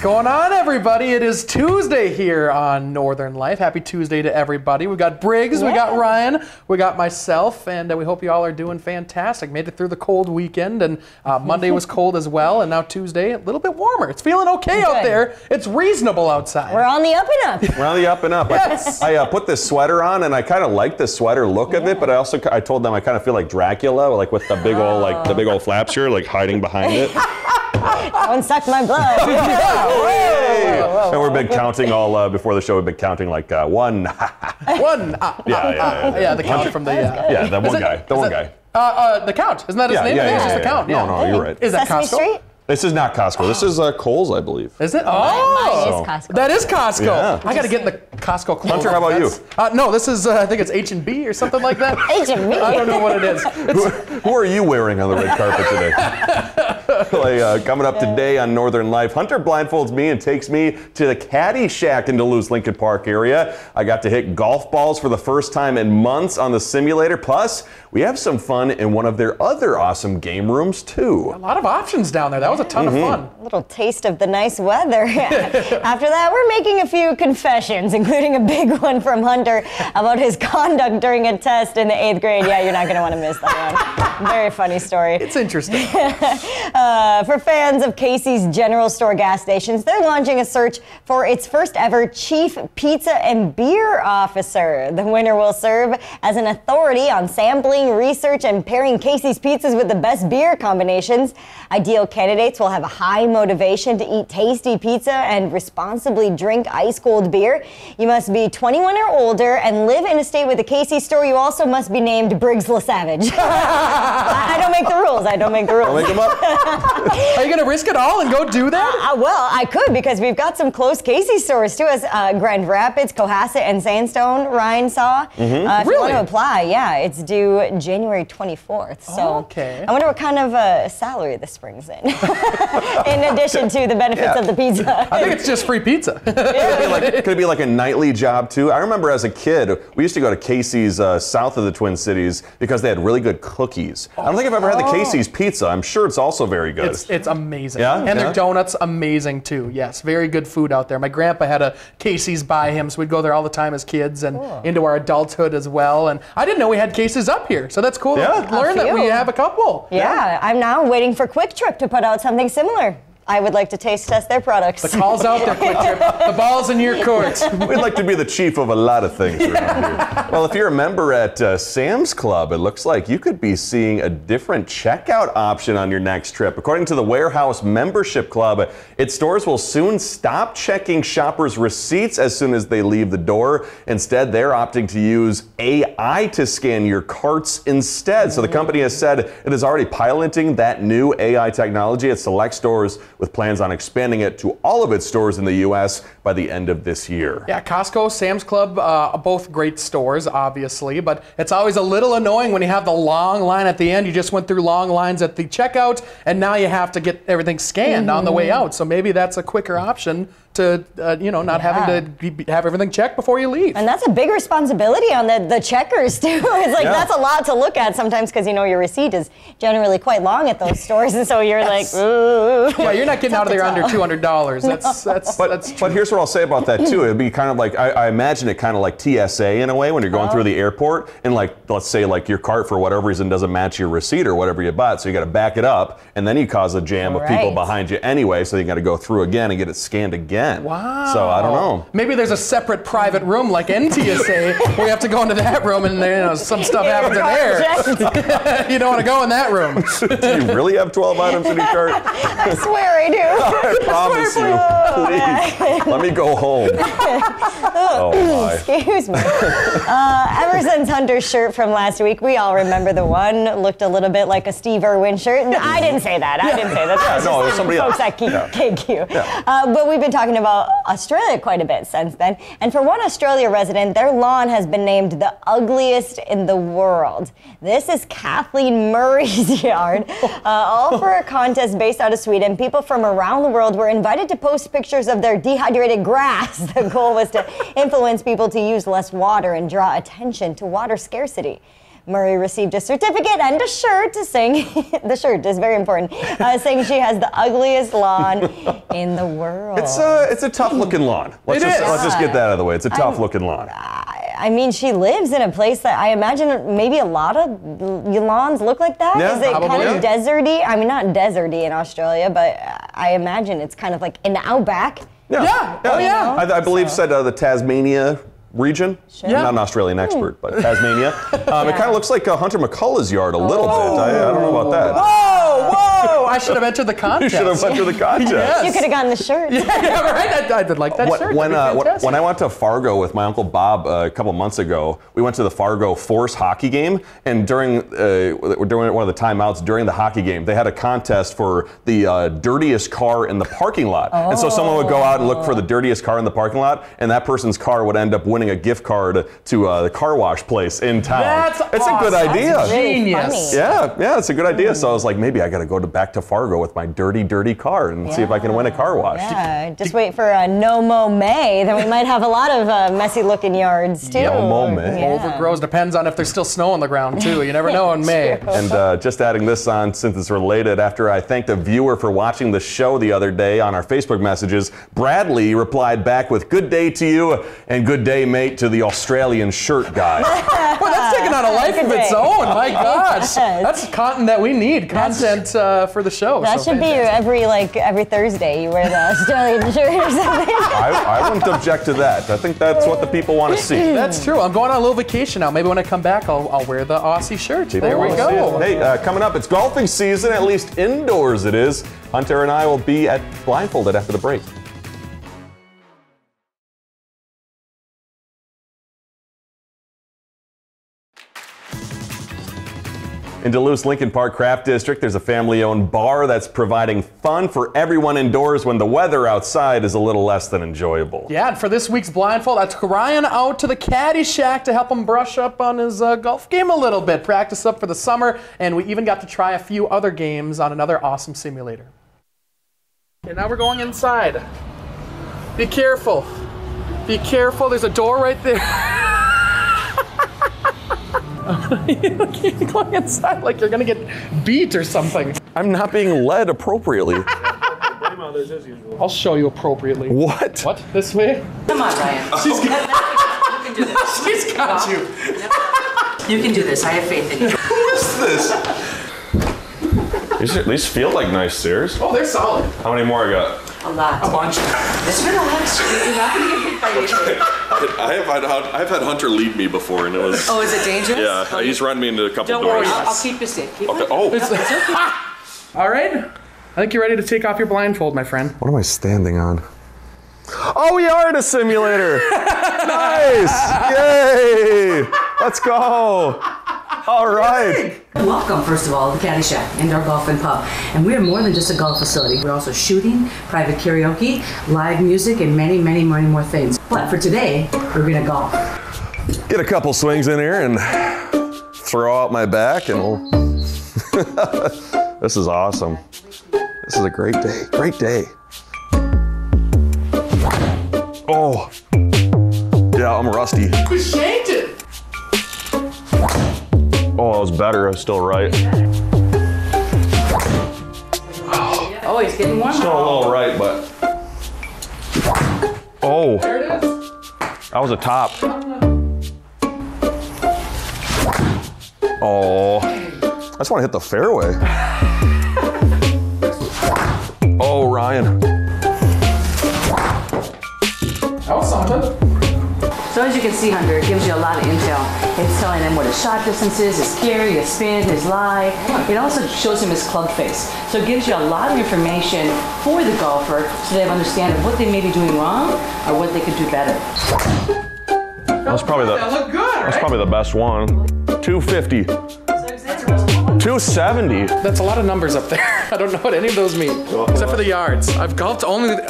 going on, everybody? It is Tuesday here on Northern Life. Happy Tuesday to everybody. We got Briggs, we got Ryan, we got myself, and we hope you all are doing fantastic. Made it through the cold weekend, and Monday was cold as well, and now Tuesday, a little bit warmer. It's feeling okay out there. It's reasonable outside. We're on the up and up. We're on the up and up. Yes. I put this sweater on, and I kind of like the sweater look of it, but I told them I kind of feel like Dracula, like with the big old flaps here, like hiding behind it. Don't suck my blood. And we've been counting all before the show. We've been counting like one. One. Yeah, the count from the. Yeah, that one guy. The one guy. The count. Isn't that his name? Yeah, It's just the count. No, you're right. Is that Sesame Costco? Street? This is not Costco. This is Kohl's, I believe. Is it? Mine Oh, is Costco. that is Costco. Yeah. I got to get in the Costco clothes. Hunter, how about you? No, this is, I think it's H&B or something like that. H&B? I don't know what it is. Who are you wearing on the red carpet today? Coming up today on Northern Life, Hunter blindfolds me and takes me to the Caddy Shack in Duluth, Lincoln Park area. I got to hit golf balls for the first time in months on the simulator. Plus, we have some fun in one of their other awesome game rooms, too. A lot of options down there. That was a ton of fun. A little taste of the nice weather. After that, we're making a few confessions, including a big one from Hunter about his conduct during a test in the 8th grade. Yeah, you're not going to want to miss that one. Very funny story. It's interesting. For fans of Casey's General Store gas stations, they're launching a search for its first ever Chief Pizza and Beer Officer. The winner will serve as an authority on sampling, research, and pairing Casey's pizzas with the best beer combinations. Ideal candidates will have a high motivation to eat tasty pizza and responsibly drink ice-cold beer. You must be 21 or older and live in a state with a Casey's store. You also must be named Briggs LaSavage. I don't make the rules. I don't make the rules. I'll make them up. Are you going to risk it all and go do that? Well, I could, because we've got some close Casey's stores too, as Grand Rapids, Cohasset, and Sandstone. Ryan saw. If you want to apply, it's due January 24th. So okay. I wonder what kind of salary this brings in. In addition to the benefits of the pizza. I think it's just free pizza. Could it be like a nightly job too? I remember as a kid, we used to go to Casey's south of the Twin Cities because they had really good cookies. I don't think I've ever had the Casey's pizza. I'm sure it's also very good. It's amazing. Yeah? And their donuts, amazing too. Yes, very good food out there. My grandpa had a Casey's by him, so we'd go there all the time as kids and into our adulthood as well. And I didn't know we had Casey's up here, so that's cool. Yeah. To learn that we have a couple. Yeah, I'm now waiting for Quick Trip to put out something similar. I would like to taste test their products. The call's out there, Quick Trip. The ball's in your court. We'd like to be the chief of a lot of things around here. Well, if you're a member at Sam's Club, it looks like you could be seeing a different checkout option on your next trip. According to the Warehouse Membership Club, its stores will soon stop checking shoppers' receipts as soon as they leave the door. Instead, they're opting to use AI to scan your carts instead. So the company has said it is already piloting that new AI technology at select stores, with plans on expanding it to all of its stores in the U.S. by the end of this year. Yeah, Costco, Sam's Club, both great stores, obviously, but it's always a little annoying when you have the long line at the end. You just went through long lines at the checkout, and now you have to get everything scanned on the way out. So maybe that's a quicker option to, not having to have everything checked before you leave. And that's a big responsibility on the checkers, too. It's like, that's a lot to look at sometimes, because, your receipt is generally quite long at those stores, and so you're like, ooh. Yeah, you're not getting out of there under $200. But here's what I'll say about that, too. It'd be kind of like, I imagine it kind of like TSA in a way when you're going through the airport, and let's say your cart for whatever reason doesn't match your receipt or whatever you bought, so you got to back it up, and then you cause a jam of people behind you anyway, so you got to go through again and get it scanned again. Wow. So I don't know. Maybe there's a separate private room like NTSA where you have to go into that room and some stuff happens in there. You don't want to go in that room. Do you really have 12 items in your cart? I swear I do. I promise you. Please. Let me go home. Oh my. Excuse me. Ever since Hunter's shirt from last week, we all remember the one looked a little bit like a Steve Irwin shirt. I didn't say that. I didn't say that. That was no, it was just somebody folks else. at KQ. But we've been talking about Australia quite a bit since then. And for one Australia resident, their lawn has been named the ugliest in the world. This is Kathleen Murray's yard. All for a contest based out of Sweden. People from around the world were invited to post pictures of their dehydrated grass. The goal was to influence people to use less water and draw attention to water scarcity. Murray received a certificate and a shirt saying, the shirt is very important, saying she has the ugliest lawn in the world. It's a tough looking lawn. Let's just get that out of the way. It's a tough looking lawn. I mean, she lives in a place that I imagine maybe a lot of lawns look like that. Yeah, is it probably, kind of deserty? I mean, not deserty in Australia, but I imagine it's kind of like in the outback. Yeah. Oh, yeah. I believe said the Tasmania region. Sure. I'm not an Australian expert, but Tasmania. It kind of looks like Hunter McCullough's yard a little bit. I don't know about that. Whoa! I should have entered the contest. You should have entered the contest. You could have gotten the shirt. Yeah, right. I did like that shirt. When I went to Fargo with my Uncle Bob a couple months ago, we went to the Fargo Force hockey game, and during one of the timeouts during the hockey game, they had a contest for the dirtiest car in the parking lot. And so someone would go out and look for the dirtiest car in the parking lot, and that person's car would end up winning a gift card to the car wash place in town. It's awesome. A good idea. That's really Genius. funny. Yeah, it's a good idea. So I was like, maybe I got to go back to Fargo with my dirty car and see if I can win a car wash. Yeah, just wait for a No Mow May, then we might have a lot of messy looking yards too. No Mow May. Yeah. Overgrows. Depends on if there's still snow on the ground too. You never know in May. And just adding this on, since it's related, after I thanked a viewer for watching the show the other day on our Facebook messages, Bradley replied back with "Good day to you" and "Good day, mate" to the Australian shirt guy. Well, that's taking on a life of its own. My gosh, that's content that we need. Content for the show. That should be every Thursday you wear the Australian shirt or something. I wouldn't object to that. I think that's what the people want to see. That's true. I'm going on a little vacation now. Maybe when I come back, I'll wear the Aussie shirt. There we go. Hey, coming up, it's golfing season, at least indoors it is. Hunter and I will be at Blindfolded after the break. In Duluth's Lincoln Park Craft District, there's a family-owned bar that's providing fun for everyone indoors when the weather outside is a little less than enjoyable. Yeah, and for this week's Blindfold, I took Ryan out to the Caddy Shack to help him brush up on his golf game a little bit, practice up for the summer, and we even got to try a few other games on another awesome simulator. Okay, now we're going inside. Be careful. Be careful, there's a door right there. You're going inside like you're gonna get beat or something. I'm not being led appropriately. I'll show you appropriately. What? What? This way? Come on, Ryan. She's got, You can do this. she's got you. You can do this. I have faith in you. Who is this? These feel like nice stairs. Oh, they're solid. How many more I got? A lot. A bunch. Just relax. You're not going to get hit by anything. I've had Hunter lead me before, and it was. Oh, is it dangerous? Yeah, he's run me into a couple Don't doors. worry. I'll keep you safe. Keep Okay. it. Oh, All right. I think you're ready to take off your blindfold, my friend. What am I standing on? Oh, we are in a simulator. Nice. Yay. Let's go. All right. Welcome, first of all, to Caddy Shack, Indoor Golf and Pub. And we're more than just a golf facility. We're also shooting, private karaoke, live music, and many, many, many more things. But for today, we're going to golf. Get a couple swings in here and throw out my back, and we'll. This is awesome. This is a great day. Great day. Oh. Yeah, I'm rusty. We shanked it. Oh, that was better. I was still right. Oh, he's getting warm. Still a little right, but. Oh. There it is. That was a top. Oh. I just want to hit the fairway. Oh, Ryan. That was something. So as you can see, Hunter, it gives you a lot of intel. It's telling him what his shot distance is, his carry, his spin, his lie. It also shows him his club face. So it gives you a lot of information for the golfer so they have understanding of what they may be doing wrong or what they could do better. That's probably That looked good, right? That's probably the best one. 250. 270. That's a lot of numbers up there. I don't know what any of those mean, except for the yards. I've golfed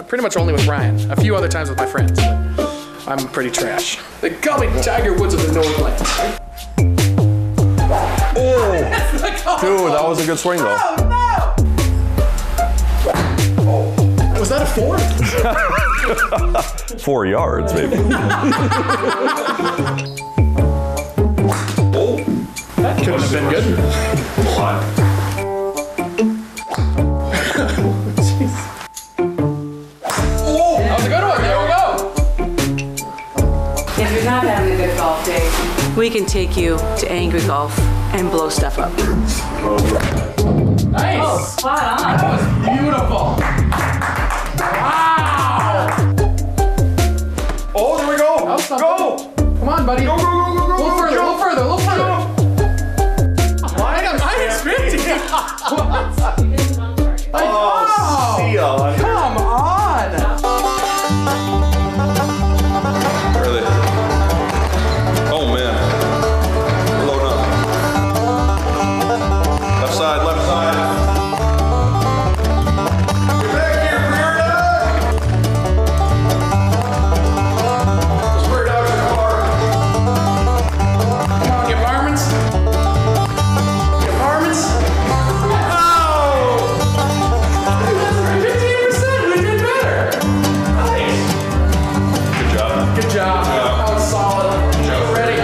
pretty much only with Ryan. A few other times with my friends. I'm pretty trash. They call me Tiger Woods of the Northland. Oh, dude, that was a good swing though. Oh, was that a 4? 4 yards, maybe. That's been good. That was a good one. There we go. If you're not having a good golf day, we can take you to Angry Golf and blow stuff up. Nice. Oh, spot on. That was beautiful. Wow. Oh, there we go. That was something. Go. Come on, buddy. Go, go, go, go, go. A little further, a little further, a little further. Minus 50. Oh, see ya. come on. Where are they? Oh man. We're loading up. Left side, left side. Get back here, Prairie Dog! Those Prairie Dogs in the car. Come on, get varmints. Get varmints. Oh! 15%, we did better. Nice. Good job. Good job. That was solid. Ready.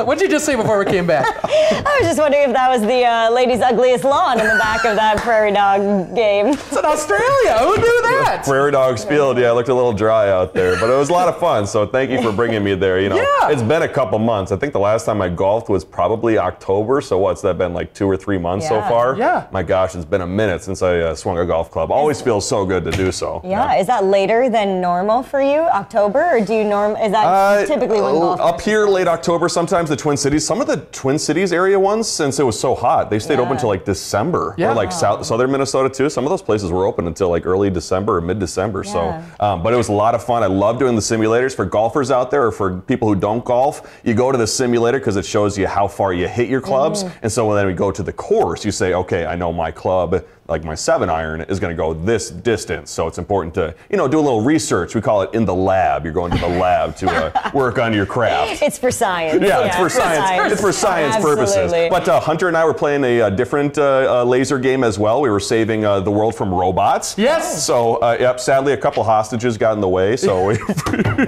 What'd you just say before we came back? I was just wondering if that was the ladies' ugliest lawn in the back of that prairie dog game. It's in Australia. Who knew that? Prairie Dogs Field, yeah, it looked a little dry out there, but it was a lot of fun. So thank you for bringing me there. You know, Yeah. It's been a couple months. I think the last time I golfed was probably October. So what's that been, like 2 or 3 months so Yeah. far? Yeah. My gosh, it's been a minute since I swung a golf club. Always feels so good to do so. Yeah, is that later than normal for you, October, or do you is that typically when golf? Up here, late October, sometimes the Twin Cities. Some of the Twin Cities area ones, since it was so hot, they stayed open till like December. Yeah. Or like southern Minnesota too. Some of those places were open until like early December or mid-December. Yeah. So, but it was a lot of fun. I love doing the simulators for golfers out there or for people who don't golf. You go to the simulator because it shows you how far you hit your clubs. And so when then we go to the course, you say, okay, I know my club, like my 7-iron, is going to go this distance. So it's important to, you know, do a little research. We call it in the lab. You're going to the lab to work on your craft. It's for science. Yeah, it's for science. It's for science purposes. Absolutely. But Hunter and I were playing a different laser game as well. We were saving the world from robots. Yes. So, yep, sadly, a couple hostages got in the way. So It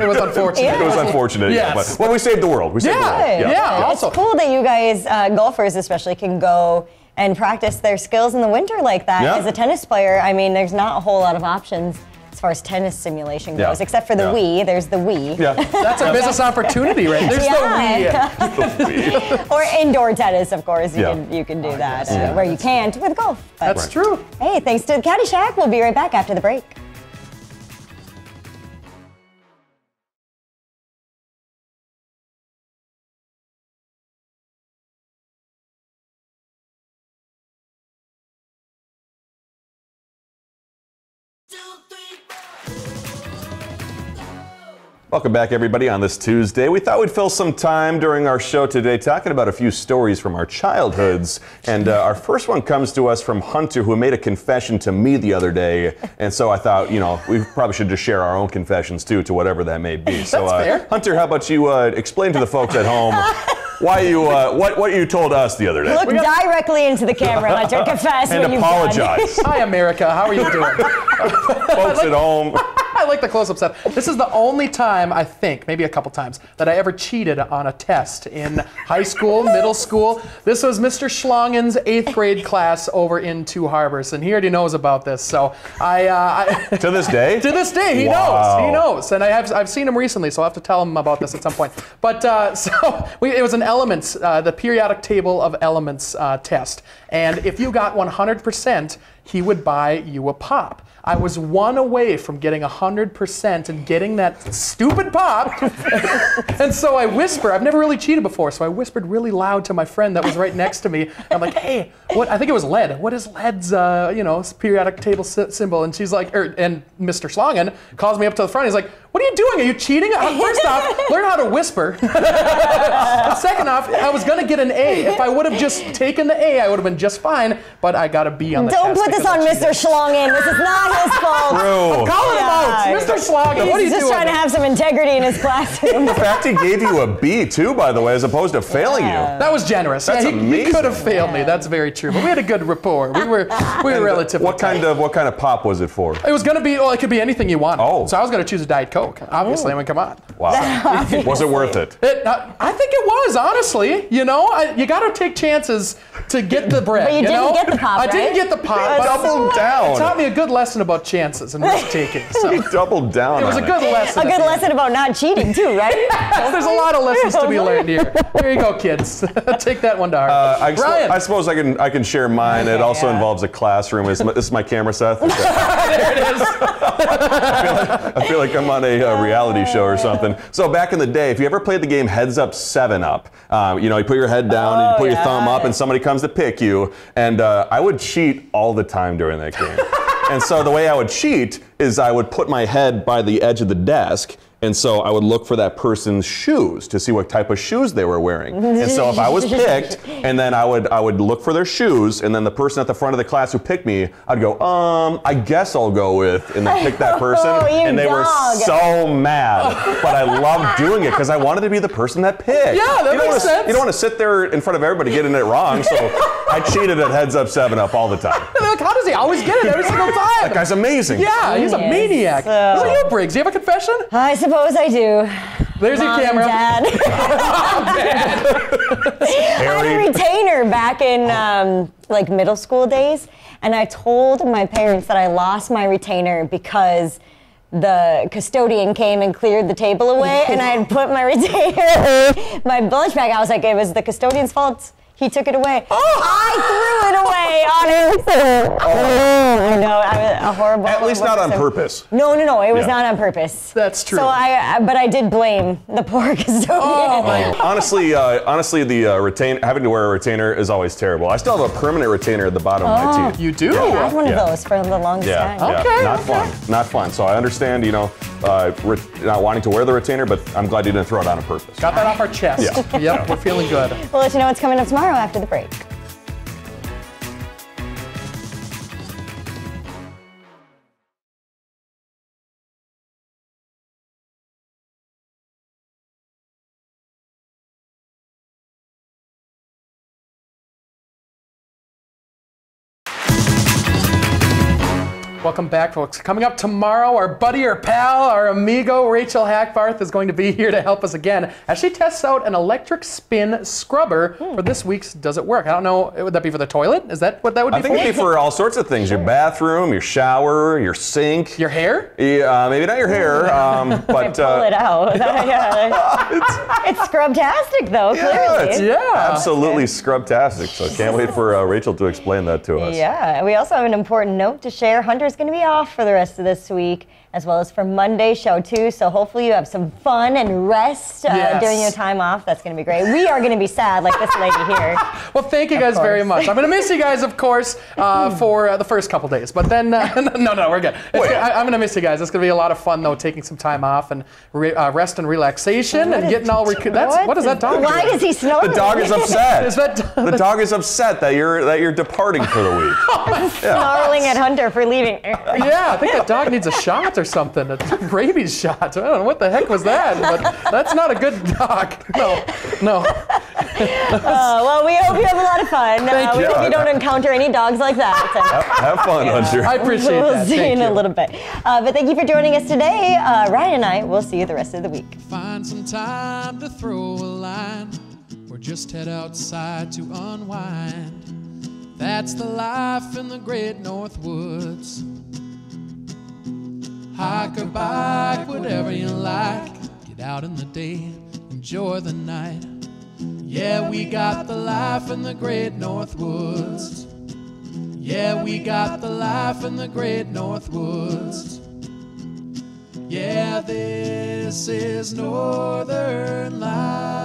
was unfortunate. it was unfortunate. Yes. Yeah, but well, we saved the world. We saved the world. Yeah. It's Also, cool that you guys, golfers especially, can go and practice their skills in the winter like that. Yeah. As a tennis player, I mean, there's not a whole lot of options as far as tennis simulation goes, Yeah. except for the Yeah. Wii. There's the Wii. Yeah. that's a business opportunity, right? There's Yeah. the Wii. Or indoor tennis, of course. Yeah. You can do that, where you can't with golf. But That's true. hey, thanks to Caddy Shack. We'll be right back after the break. Welcome back, everybody, on this Tuesday. We thought we'd fill some time during our show today talking about a few stories from our childhoods. And our first one comes to us from Hunter, who made a confession to me the other day. And so I thought, you know, we probably should just share our own confessions, too, to whatever that may be. So, That's fair. Hunter, how about you explain to the folks at home why you what you told us the other day? Look directly into the camera, Hunter. Confess And what you've done. apologize. Hi, America. How are you doing? Folks at home. I like the close-up stuff. This is the only time, I think, maybe a couple times, that I ever cheated on a test in high school, middle school. This was Mr. Schlongen's 8th grade class over in Two Harbors, and he already knows about this. So To this day? to this day, he Wow. knows. He knows, and I've seen him recently, so I'll have to tell him about this at some point. But it was an elements, the periodic table of elements test, and if you got 100%, he would buy you a pop. I was one away from getting 100% and getting that stupid pop. And so I whisper, I've never really cheated before, so I whispered really loud to my friend that was right next to me. I'm like, hey, what? I think it was lead. What is lead's, periodic table symbol? And she's like, and Mr. Schlongen calls me up to the front. He's like, what are you doing? Are you cheating? First off, learn how to whisper. And second off, I was gonna get an A. If I would have just taken the A, I would have been just fine. But I got a B on the test. Don't put this because I on cheated. Mr. Schlongen. This is not blindfolds. True. Calling him out, Mr. Sloggy. What are you He's just doing? trying to have some integrity in his classroom. The fact he gave you a B too, by the way, as opposed to failing you. That was generous. That's he amazing. could have failed me. That's very true. But we had a good rapport. We were relatively. What kind of pop was it for? It was gonna be. Well, it could be anything you want. Oh. So I was gonna choose a Diet Coke. Obviously, I mean, come on. Wow. Was it worth it? I think it was, honestly. You know, you got to take chances to get the bread. But you didn't know? get the pop, I didn't right? get the pop. But Doubled down. It taught me a good lesson about chances and risk taking. So You doubled down. it was a on good lesson. A good lesson about not cheating too, right? There's a lot of lessons to be learned here. Here you go, kids. Take that one to heart. Ryan. I suppose I can share mine. It also involves a classroom. This is my camera, Seth. Okay. There it is. I feel like I'm on a reality show or something. So back in the day, if you ever played the game Heads Up 7 Up, you know, you put your head down and you put your thumb up and somebody comes to pick you. And I would cheat all the time during that game. And so the way I would cheat is I would put my head by the edge of the desk. And so I would look for that person's shoes to see what type of shoes they were wearing. And so if I was picked, and then I would look for their shoes, and then the person at the front of the class who picked me, I'd go, I guess I'll go with, and then pick that person. And they were so mad. But I loved doing it because I wanted to be the person that picked. Yeah, that makes sense. You don't want to sit there in front of everybody getting it wrong. So I cheated at Heads Up 7 Up all the time. Like, how does he always get it every single time? That guy's amazing. Yeah, he's a maniac. What about you, Briggs? Do you have a confession? I suppose I do. There's Mom your camera. And Dad. I had a retainer back in like middle school days, and I told my parents that I lost my retainer because the custodian came and cleared the table away, and I had put my retainer in my lunch bag. I was like, it was the custodian's fault. He took it away. I threw it away on him. I know, I'm a horrible. At least not on purpose. No, it was not on purpose. That's true. So but I did blame the poor custodian. Honestly, the having to wear a retainer is always terrible. I still have a permanent retainer at the bottom of my teeth. You do? I had one of those for the longest time. Okay, Not fun. Not fun. So I understand, you know, not wanting to wear the retainer, but I'm glad you didn't throw it on on purpose. Got that off our chest. Yeah. Yep, we're feeling good. We'll let you know what's coming up tomorrow after the break. Welcome back, folks. Coming up tomorrow, our buddy, our pal, our amigo, Rachel Hackbarth, is going to be here to help us again as she tests out an electric spin scrubber for this week's Does It Work? I don't know, would that be for the toilet? Is that what that would be for? I think it'd be for all sorts of things. Your bathroom, your shower, your sink. Your hair? Yeah, maybe not your hair, but... Pull it out. It's scrubtastic, though, clearly. Absolutely scrubtastic. So can't wait for Rachel to explain that to us. Yeah, we also have an important note to share. Hunter's going to be off for the rest of this week, as well as for Monday's show too. So hopefully you have some fun and rest during your time off. That's going to be great. We are going to be sad like this lady here. Well, thank you guys very much. I'm going to miss you guys, of course, for the first couple days. But then, no, we're good. I'm going to miss you guys. It's going to be a lot of fun, though, taking some time off and rest and relaxation and getting all... What is that dog Why doing? does he snoring? The dog is upset. The dog is upset that you're departing for the week. Snarling at Hunter for leaving. Yeah, I think that dog needs a shot or something, a rabies shot. I don't know what the heck was that, but that's not a good dog. No. Well, we hope you have a lot of fun. Thank we you. hope you don't encounter any dogs like that. Have fun, Hunter. I appreciate that. We'll see you in a little bit. But thank you for joining us today. Ryan and I will see you the rest of the week. Find some time to throw a line, or just head outside to unwind. That's the life in the great North Woods. Hike or bike, whatever you like. Get out in the day, enjoy the night. Yeah, we got the life in the great North Woods. Yeah, we got the life in the great North Woods. Yeah, this is Northern Life.